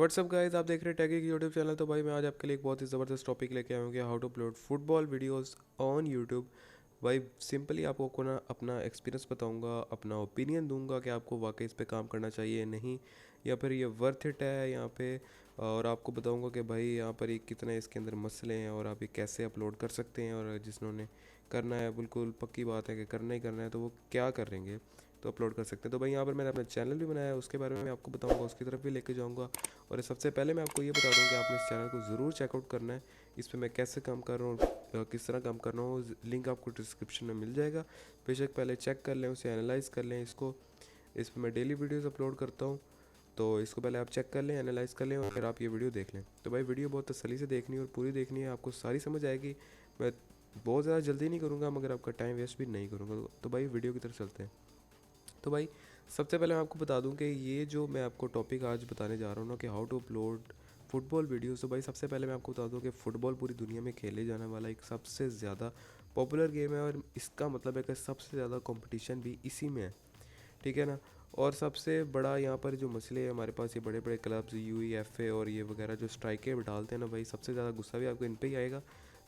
WhatsApp guys, आप देख रहे हैं टैगी की यूट्यूब चैनल। तो भाई मैं आज आपके लिए एक बहुत ही ज़बरदस्त टॉपिक लेके आया हूँ कि how to upload football videos on YouTube. भाई सिंपली आपको को ना अपना एक्सपीरियंस बताऊंगा, अपना ओपिनियन दूंगा कि आपको वाकई इस पे काम करना चाहिए या नहीं, या फिर ये वर्थ इट है यहाँ पे। और आपको बताऊंगा कि भाई यहाँ पर ये कितने इसके अंदर मसले हैं और आप ये कैसे अपलोड कर सकते हैं, और जिन्होंने करना है बिल्कुल पक्की बात है कि करना ही करना है तो वो क्या करेंगे तो अपलोड कर सकते हैं। तो भाई यहाँ पर मैंने अपना चैनल भी बनाया है, उसके बारे में मैं आपको बताऊंगा, उसकी तरफ भी लेके जाऊंगा। और सबसे पहले मैं आपको ये बता दूं कि आपने इस चैनल को ज़रूर चेकआउट करना है। इस पर मैं कैसे काम कर रहा हूँ, किस तरह काम कर रहा हूँ, लिंक आपको डिस्क्रिप्शन में मिल जाएगा। बेशक पहले चेक कर लें, उसे एनालाइज़ कर लें। इस पर मैं डेली वीडियोज़ अपलोड करता हूँ, तो इसको पहले आप चेक कर लें, एनालाइज़ कर लें और फिर आप ये वीडियो देख लें। तो भाई वीडियो बहुत तसल्ली से देखनी है और पूरी देखनी है, आपको सारी समझ आएगी। मैं बहुत ज़्यादा जल्दी नहीं करूँगा मगर आपका टाइम वेस्ट भी नहीं करूँगा। तो भाई वीडियो की तरफ चलते हैं। तो भाई सबसे पहले मैं आपको बता दूं कि ये जो मैं आपको टॉपिक आज बताने जा रहा हूँ ना कि how to upload football videos. तो भाई सबसे पहले मैं आपको बता दूं कि फ़ुटबॉल पूरी दुनिया में खेले जाने वाला एक सबसे ज़्यादा पॉपुलर गेम है, और इसका मतलब है कि सबसे ज़्यादा कंपटीशन भी इसी में है, ठीक है ना। और सबसे बड़ा यहाँ पर जो मसले है, हमारे पास ये बड़े बड़े क्लब्स UEFA और ये वगैरह जो स्ट्राइकें डालते हैं ना भाई, सबसे ज़्यादा गुस्सा भी आपको इन पर ही आएगा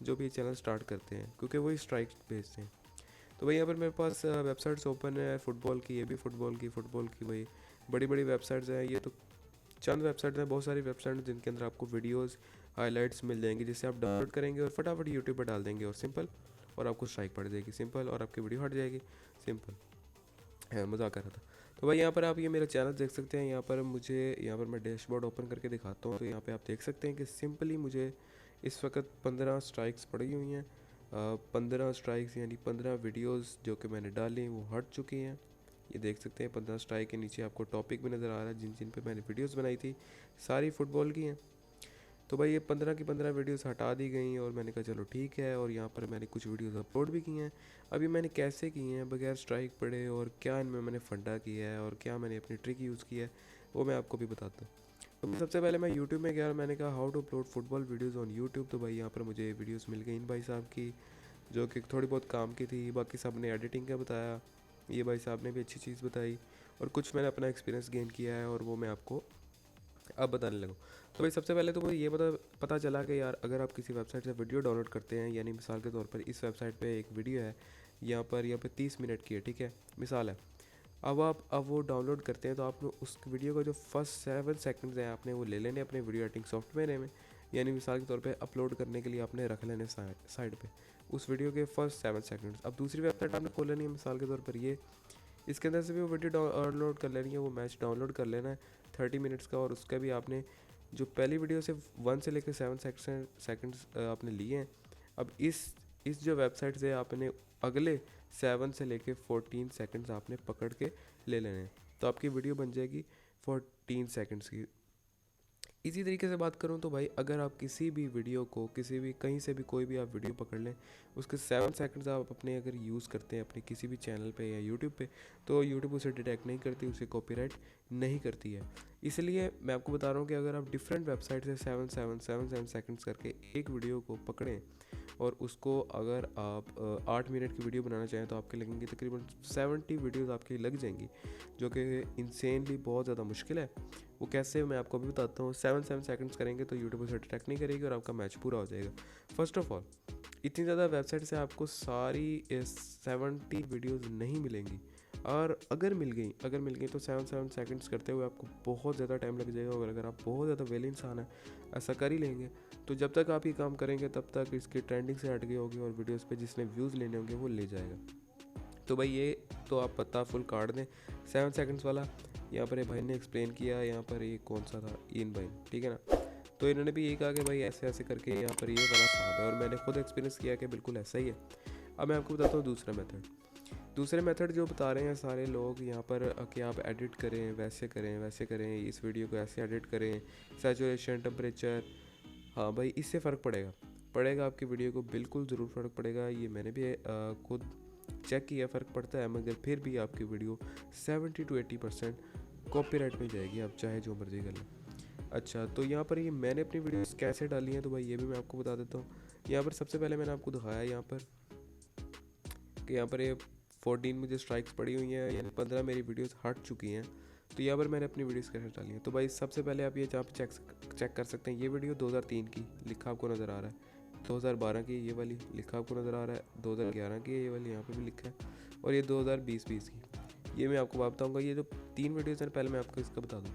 जो भी ये चैनल स्टार्ट करते हैं, क्योंकि वही स्ट्राइक भेजते हैं। तो भाई यहाँ पर मेरे पास वेबसाइट्स ओपन है फुटबॉल की, ये भी फुटबॉल की भाई बड़ी बड़ी वेबसाइट्स हैं। ये तो चंद वेबसाइट्स हैं, बहुत सारी वेबसाइट हैं जिनके अंदर आपको वीडियोस हाइलाइट्स मिल जाएंगे, जिससे आप डाउनलोड करेंगे और फटाफट यूट्यूब पर डाल देंगे और सिंपल, और आपको स्ट्राइक पड़ जाएगी सिंपल, और आपकी वीडियो हट जाएगी सिंपल है। मज़ाक कर रहा था। तो भाई यहाँ पर आप ये मेरा चैनल देख सकते हैं। यहाँ पर मैं डैशबोर्ड ओपन करके दिखाता हूँ। तो यहाँ पे आप देख सकते हैं कि सिंपली मुझे इस वक्त 15 स्ट्राइक्स पड़ी हुई हैं। 15 स्ट्राइक्स यानी 15 वीडियोस जो कि मैंने डाली वो हट चुकी हैं। ये देख सकते हैं 15 स्ट्राइक के नीचे आपको टॉपिक भी नज़र आ रहा है जिन जिन पे मैंने वीडियोस बनाई थी, सारी फुटबॉल की हैं। तो भाई ये 15 की 15 वीडियोस हटा दी गई और मैंने कहा चलो ठीक है। और यहाँ पर मैंने कुछ वीडियोस अपलोड भी की हैं। अभी मैंने कैसे की हैं बगैर स्ट्राइक पड़े, और क्या इनमें मैंने फंडा किया है और क्या मैंने अपनी ट्रिक यूज़ की है, वो मैं आपको भी बताता हूँ। तो सबसे पहले मैं यूट्यूब में गया और मैंने कहा how to upload football videos on YouTube. तो भाई यहाँ पर मुझे वीडियोज़ मिल गई इन भाई साहब की, जो कि थोड़ी बहुत काम की थी। बाकी सब ने एडिटिंग का बताया, ये भाई साहब ने भी अच्छी चीज़ बताई, और कुछ मैंने अपना एक्सपीरियंस गेन किया है और वो मैं आपको अब बताने लगूँ। तो भाई सबसे पहले तो मुझे ये पता चला कि यार अगर आप किसी वेबसाइट से वीडियो डाउनलोड करते हैं, यानी मिसाल के तौर पर इस वेबसाइट पे एक वीडियो है, यहाँ पे 30 मिनट की है, ठीक है, मिसाल है। अब वो डाउनलोड करते हैं तो आप उस वीडियो का जो फर्स्ट 7 सेकंड्स हैं आपने वो ले लेने अपने वीडियो एडिटिंग सॉफ्टवेयर में, यानी मिसाल के तौर पे अपलोड करने के लिए आपने रख लेने साइड पे उस वीडियो के फर्स्ट 7 सेकंड्स। अब दूसरी वेबसाइट आपने खोल लेनी है, मिसाल के तौर पर ये, इसके अंदर से भी वो वीडियो डाउनलोड कर लेनी है, वो मैच डाउनलोड कर लेना है 30 मिनट्स का। और उसका भी आपने जो पहली वीडियो से 1 से लेकर 7 सेकंड्स आपने लिए हैं। अब इस जो वेबसाइट से आपने अगले 7 से लेकर 14 सेकंड्स आपने पकड़ के ले लेने हैं, तो आपकी वीडियो बन जाएगी 14 सेकंड्स की। इसी तरीके से बात करूं तो भाई अगर आप किसी भी वीडियो को किसी भी कहीं से भी कोई भी आप वीडियो पकड़ लें, उसके 7 सेकंड्स आप अपने अगर यूज़ करते हैं अपने किसी भी चैनल पे या यूट्यूब पे, तो यूट्यूब उसे डिटेक्ट नहीं करती, उसे कॉपीराइट नहीं करती है। इसलिए मैं आपको बता रहा हूँ कि अगर आप डिफरेंट वेबसाइट से 7 सेकंड्स करके एक वीडियो को पकड़ें और उसको अगर आप 8 मिनट की वीडियो बनाना चाहें तो आपके लगेंगे तकरीबन 70 वीडियोज़ आपकी लग जाएंगी, जो कि इंसेनली बहुत ज़्यादा मुश्किल है। वो कैसे मैं आपको अभी बताता हूँ। 7 सेकंड्स करेंगे तो यूट्यूब उसे डिटेक्ट नहीं करेगी और आपका मैच पूरा हो जाएगा। फर्स्ट ऑफ ऑल इतनी ज़्यादा वेबसाइट से आपको सारी 70 वीडियोज़ नहीं मिलेंगी, और अगर मिल गई तो 7 सेकंड्स करते हुए आपको बहुत ज़्यादा टाइम लग जाएगा। और अगर आप बहुत ज़्यादा वेल इंसान है, ऐसा कर ही लेंगे, तो जब तक आप ये काम करेंगे तब तक इसकी ट्रेंडिंग से हट गई होगी और वीडियोस पे जिसने व्यूज़ लेने होंगे वो ले जाएगा। तो भाई ये तो आप पता फुल काट दें 7 सेकंड्स वाला। यहाँ पर ये भाई ने एक्सप्लेन किया, यहाँ पर ये कौन सा था, इन भाई, ठीक है ना। तो इन्होंने भी यही कहा कि भाई ऐसे ऐसे करके यहाँ पर ये वाला साहब है, और मैंने खुद एक्सपीरियंस किया कि बिल्कुल ऐसा ही है। अब मैं आपको बताता हूँ दूसरे मेथड जो बता रहे हैं सारे लोग यहाँ पर कि आप एडिट करें, वैसे करें, इस वीडियो को ऐसे एडिट करें, सैचुरेशन, टेम्परेचर। हाँ भाई इससे फ़र्क पड़ेगा आपकी वीडियो को, बिल्कुल ज़रूर फ़र्क पड़ेगा। ये मैंने भी खुद चेक किया, फ़र्क पड़ता है, मगर फिर भी आपकी वीडियो 70 to 80% कॉपीराइट में जाएगी, आप चाहे जो मर्जी कर लें। अच्छा, तो यहाँ पर ये मैंने अपनी वीडियोस कैसे डाली हैं तो भाई ये भी मैं आपको बता देता हूँ। यहाँ पर सबसे पहले मैंने आपको दिखाया यहाँ पर कि यहाँ पर ये 14 मुझे स्ट्राइक्स पड़ी हुई हैं, यानी 15 मेरी वीडियोस हट चुकी हैं। तो यहाँ पर मैंने अपनी वीडियोस कैसे डाली है। तो भाई सबसे पहले आप ये जहाँ पे चेक कर सकते हैं, ये वीडियो 2003 की लिखा आपको नज़र आ रहा है, 2012 की ये वाली लिखा आपको नज़र आ रहा है, 2011 की ये वाली यहाँ पे भी लिखा है, और ये 2020 की। ये मैं आपको बताऊँगा। ये जो 3 वीडियोज़ हैं, पहले मैं आपको इसका बता दूँ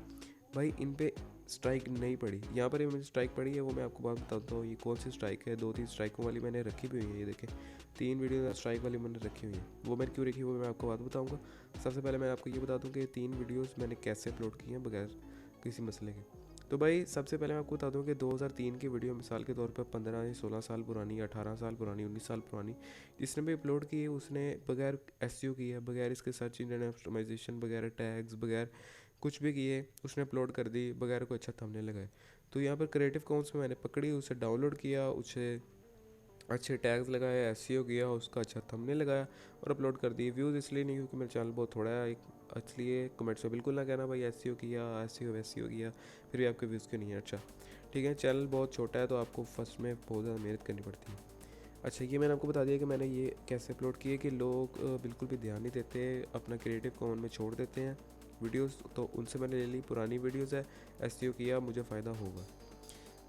भाई, इन पे स्ट्राइक नहीं पड़ी। यहाँ पर ये मुझे स्ट्राइक पड़ी है, वो मैं आपको बात बताता हूँ। ये कौन सी स्ट्राइक है, 2-3 स्ट्राइकों वाली मैंने रखी भी हुई है। ये देखें 3 वीडियो स्ट्राइक वाली मैंने रखी हुई है। वो मैंने क्यों रखी, वो मैं आपको बात बताऊँगा। सबसे पहले मैं आपको ये बता दूँ कि 3 वीडियोज़ मैंने कैसे अपलोड की हैं बगैर किसी मसले के। तो भाई सबसे पहले मैं आपको बता दूँ कि 2003 की वीडियो मिसाल के तौर पर 15 या 16 साल पुरानी, 18 साल पुरानी, 19 साल पुरानी, जिसने भी अपलोड की है उसने बगैर एसईओ की है, बगैर इसके सर्च इंजन ऑप्टिमाइजेशन, बगैर टैग्स, बगैर कुछ भी किए उसने अपलोड कर दी, बगैर कोई अच्छा थंबनेल लगाए। तो यहाँ पर क्रिएटिव कॉमन्स में मैंने पकड़ी, उसे डाउनलोड किया, उसे अच्छे टैग्स लगाए, एसईओ किया, उसका अच्छा थंबनेल लगाया और अपलोड कर दी। व्यूज़ इसलिए नहीं क्योंकि मेरा चैनल बहुत थोड़ा है, इसलिए कमेंट्स में बिल्कुल ना कहना भाई एसईओ किया, एसईओ किया फिर भी आपके व्यूज़ क्यों नहीं है। अच्छा ठीक है, चैनल बहुत छोटा है तो आपको फर्स्ट में बहुत ज़्यादा मेहनत करनी पड़ती है। अच्छा ये मैंने आपको बता दिया कि मैंने ये कैसे अपलोड किए, कि लोग बिल्कुल भी ध्यान नहीं देते, अपना क्रिएटिव कॉमन में छोड़ देते हैं वीडियोस, तो उनसे मैंने ले ली पुरानी वीडियोस है, एसईओ किया, मुझे फ़ायदा होगा।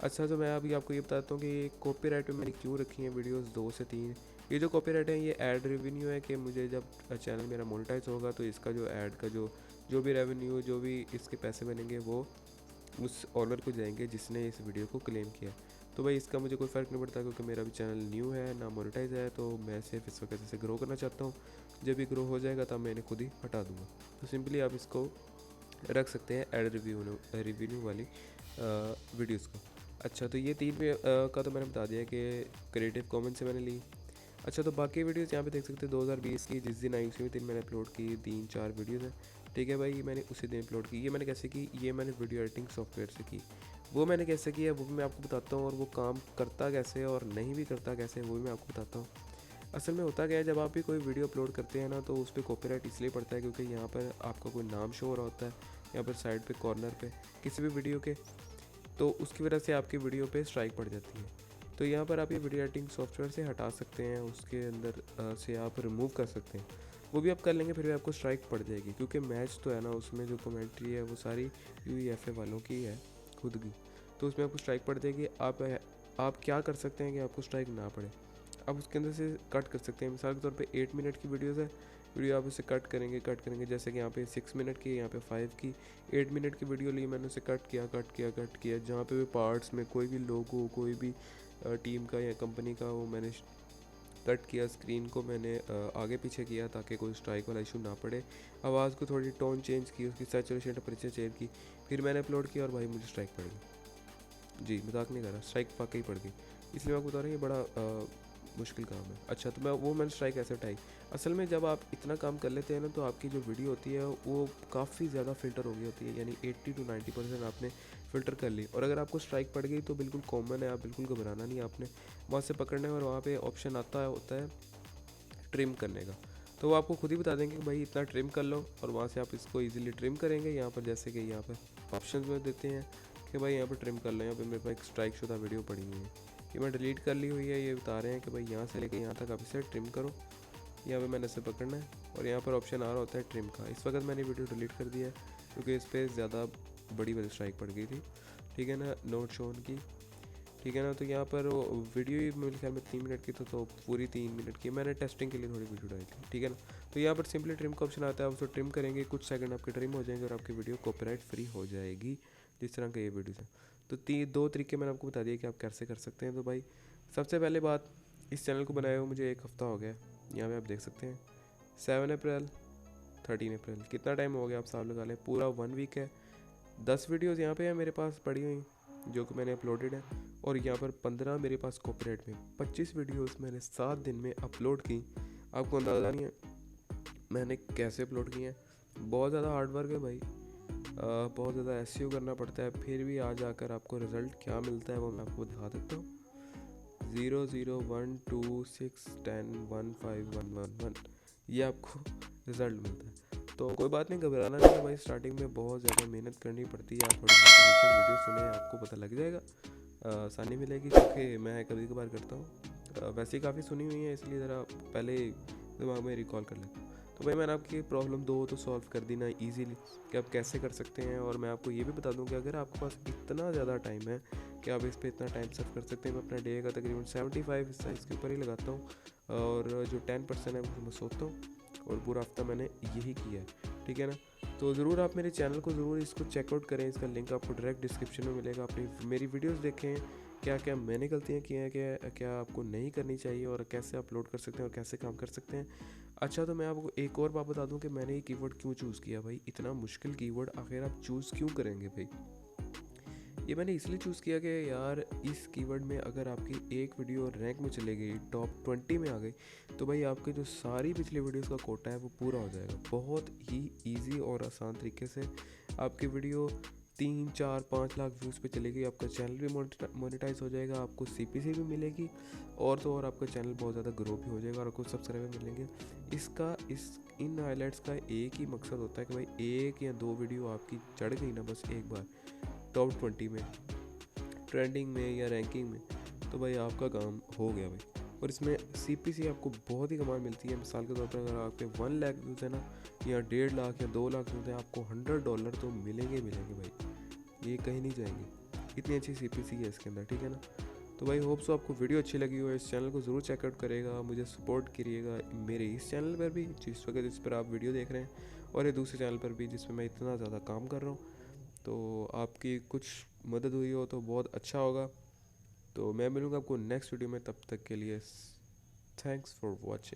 अच्छा तो मैं अभी आपको ये बताता हूँ कि कॉपीराइट में मैंने क्यों रखी हैं वीडियोस 2 से 3। ये जो कॉपीराइट है ये ऐड रेवेन्यू है, कि मुझे जब चैनल मेरा मोनेटाइज होगा तो इसका जो ऐड का जो भी रेवेन्यू, जो भी इसके पैसे बनेंगे वो उस ऑनर को जाएंगे जिसने इस वीडियो को क्लेम किया। तो भाई इसका मुझे कोई फ़र्क नहीं पड़ता क्योंकि मेरा भी चैनल न्यू है ना मोनेटाइज है, तो मैं सिर्फ इस वक्त से ग्रो करना चाहता हूँ। जब भी ग्रो हो जाएगा तब मैं इन्हें खुद ही हटा दूँगा। तो सिंपली आप इसको रख सकते हैं ऐड रिव्यू वाली वीडियोज़ को। अच्छा तो ये 3 का तो मैंने बता दिया कि क्रिएटिव कॉमन्स से मैंने ली। अच्छा तो बाकी वीडियोज़ यहाँ पे देख सकते हैं 2020 की, जिस दिन आई उसी दिन मैंने अपलोड की 3-4 वीडियोज़ हैं। ठीक है भाई, ये मैंने उसी दिन अपलोड की। ये मैंने कैसे की, ये मैंने वीडियो एडिटिंग सॉफ्टवेयर से की। वो मैंने कैसे किया वो भी मैं आपको बताता हूँ, और वो काम करता कैसे और नहीं भी करता कैसे वो भी मैं आपको बताता हूँ। असल में होता क्या है, जब आप भी कोई वीडियो अपलोड करते हैं ना तो उस पर कॉपीराइट इसलिए पड़ता है क्योंकि यहाँ पर आपका कोई नाम शो हो रहा होता है, यहाँ पर साइड पे कॉर्नर पे किसी भी वीडियो के, तो उसकी वजह से आपकी वीडियो पे स्ट्राइक पड़ जाती है। तो यहाँ पर आप ये वीडियो एडिटिंग सॉफ्टवेयर से हटा सकते हैं, उसके अंदर से आप रिमूव कर सकते हैं। वो भी आप कर लेंगे फिर भी आपको स्ट्राइक पड़ जाएगी क्योंकि मैच तो है ना, उसमें जो कमेंट्री है वो सारी यूईएफए वालों की है खुद की, तो उसमें आपको स्ट्राइक पड़ जाएगी। आप क्या कर सकते हैं कि आपको स्ट्राइक ना पड़े, आप उसके अंदर से कट कर सकते हैं। मिसाल के तौर पे 8 मिनट की वीडियोज़ है, वीडियो आप उसे कट करेंगे जैसे कि यहाँ पे 6 मिनट की, यहाँ पे 5 की, 8 मिनट की वीडियो ली मैंने, उसे कट किया, जहाँ पे भी पार्ट्स में कोई भी लोगो, कोई भी टीम का या कंपनी का वो मैंने कट किया। स्क्रीन को मैंने आगे पीछे किया ताकि कोई स्ट्राइक वाला इशू ना पड़े। आवाज़ को थोड़ी टोन चेंज की, उसकी सैचुरेशन टेम्परेचर चेंज की, फिर मैंने अपलोड किया और भाई मुझे स्ट्राइक पड़ गई। जी मजाक नहीं कर रहा, स्ट्राइक वाकई पड़ गई। इसलिए मैं आपको बता रहा हूँ ये बड़ा मुश्किल काम है। अच्छा तो मैंने स्ट्राइक ऐसे उठाई। असल में जब आप इतना काम कर लेते हैं ना तो आपकी जो वीडियो होती है वो काफ़ी ज़्यादा फ़िल्टर हो गई होती है, यानी 80 to 90% आपने फ़िल्टर कर ली, और अगर आपको स्ट्राइक पड़ गई तो बिल्कुल कॉमन है, आप बिल्कुल घबराना नहीं, आपने वहाँ से पकड़ना है और वहाँ पे ऑप्शन होता है ट्रिम करने का। तो वो आपको खुद ही बता देंगे कि भाई इतना ट्रिम कर लो, और वहाँ से आप इसको ईजिली ट्रिम करेंगे। यहाँ पर जैसे कि यहाँ पर ऑप्शन में देते हैं कि भाई यहाँ पर ट्रिम कर लो, यहाँ पर मेरे पास एक स्ट्राइक शुदा वीडियो पड़ी हुई है, ये मैं डिलीट कर ली हुई है। ये बता रहे हैं कि भाई यहाँ से लेके यहाँ तक आप इसे ट्रिम करो, यहाँ पे मैंने इसे पकड़ना है और यहाँ पर ऑप्शन आ रहा होता है ट्रिम का। इस वक्त मैंने वीडियो डिलीट कर दिया है क्योंकि इस पर ज़्यादा बड़ी वाली स्ट्राइक पड़ गई थी, ठीक है ना, नोट शोन की, ठीक है ना। तो यहाँ पर वीडियो ही मेरे ख्याल में 3 मिनट की तो पूरी 3 मिनट की मैंने टेस्टिंग के लिए थोड़ी वीडियो डाली थी, ठीक है ना। तो यहाँ पर सिंपली ट्रिम का ऑप्शन आता है, आप उसको ट्रिम करेंगे, कुछ सेकंड आपके ट्रिम हो जाएंगे और आपकी वीडियो कॉपीराइट फ्री हो जाएगी, जिस तरह का ये वीडियो है। तो 2 तरीके मैंने आपको बता दिए कि आप कैसे कर सकते हैं। तो भाई सबसे पहले बात, इस चैनल को बनाए हुए मुझे 1 हफ़्ता हो गया, यहाँ पे आप देख सकते हैं 7 अप्रैल 13 अप्रैल, कितना टाइम हो गया आप साहब लगा लें, पूरा 1 वीक है। 10 वीडियोज़ यहाँ पे है मेरे पास पड़ी हुई जो कि मैंने अपलोडेड है, और यहाँ पर 15 मेरे पास कॉपीराइट में। 25 वीडियोज़ मैंने 7 दिन में अपलोड की। आपको अंदाज़ा नहीं है मैंने कैसे अपलोड किए हैं, बहुत ज़्यादा हार्ड वर्क है भाई, बहुत ज़्यादा एसईओ करना पड़ता है, फिर भी आ जाकर आपको रिज़ल्ट क्या मिलता है वो मैं आपको दिखा देता हूँ। 0 0 1 2 6 10 1 5 1 1 1 ये आपको रिज़ल्ट मिलता है। तो कोई बात नहीं, घबराना नहीं है भाई, स्टार्टिंग में बहुत ज़्यादा मेहनत करनी पड़ती है। आप थोड़ी मोटिवेशन वीडियो सुने, आपको पता लग जाएगा, आसानी मिलेगी, क्योंकि मैं कभी कभार करता हूँ, वैसे ही काफ़ी सुनी हुई है इसलिए ज़रा पहले दिमाग में रिकॉल कर लेता हूँ। तो भाई मैंने आपकी प्रॉब्लम दो तो सॉल्व कर दी ना ईजीली कि आप कैसे कर सकते हैं। और मैं आपको ये भी बता दूं कि अगर आपके पास इतना ज़्यादा टाइम है कि आप इस पर इतना टाइम सर्व कर सकते हैं, मैं अपना डे का तकरीबन 75 हिस्सा इसके ऊपर ही लगाता हूँ, और जो 10% है वो मैं सोता हूँ, और पूरा हफ्ता मैंने यही किया है, ठीक है ना। तो ज़रूर आप मेरे चैनल को ज़रूर इसको चेकआउट करें, इसका लिंक आपको डायरेक्ट डिस्क्रिप्शन में मिलेगा। अपनी मेरी वीडियोस देखें, क्या क्या मैंने गलतियाँ की हैं, क्या क्या आपको नहीं करनी चाहिए, और कैसे अपलोड कर सकते हैं और कैसे काम कर सकते हैं। अच्छा, तो मैं आपको एक और बात बता दूं कि मैंने ये कीवर्ड क्यों चूज़ किया भाई, इतना मुश्किल कीवर्ड आखिर आप चूज़ क्यों करेंगे भाई। ये मैंने इसलिए चूज़ किया कि यार इस कीवर्ड में अगर आपकी एक वीडियो रैंक में चले गई, टॉप 20 में आ गई, तो भाई आपके जो सारी पिछली वीडियोस का कोटा है वो पूरा हो जाएगा। बहुत ही ईजी और आसान तरीके से आपकी वीडियो 3 4 5 लाख व्यूज़ पे चलेगी, आपका चैनल भी मोनेटाइज हो जाएगा, आपको सीपीसी भी मिलेगी, और तो और आपका चैनल बहुत ज़्यादा ग्रो भी हो जाएगा और कुछ सब्सक्राइबर मिलेंगे। इन हाईलाइट्स का एक ही मकसद होता है कि भाई एक या दो वीडियो आपकी चढ़ गई ना बस एक बार टॉप 20 में, ट्रेंडिंग में या रैंकिंग में, तो भाई आपका काम हो गया भाई। और इसमें सीपीसी आपको बहुत ही कमाल मिलती है। मिसाल के तौर पर अगर आपके 1 लाख व्यूज़ है ना, या 1.5 लाख या 2 लाख व्यूज़ है, आपको $100 तो मिलेंगे मिलेंगे भाई, ये कहीं नहीं जाएंगे। इतनी अच्छी सीपीसी है इसके अंदर, ठीक है ना। तो भाई होप सो आपको वीडियो अच्छी लगी हो, इस चैनल को ज़रूर चेकआउट करिएगा, मुझे सपोर्ट करिएगा मेरे इस चैनल पर भी जिस पर आप वीडियो देख रहे हैं, और ये दूसरे चैनल पर भी जिस पर मैं इतना ज़्यादा काम कर रहा हूँ। तो आपकी कुछ मदद हुई हो तो बहुत अच्छा होगा। तो मैं मिलूँगा आपको नेक्स्ट वीडियो में, तब तक के लिए थैंक्स फॉर वॉचिंग।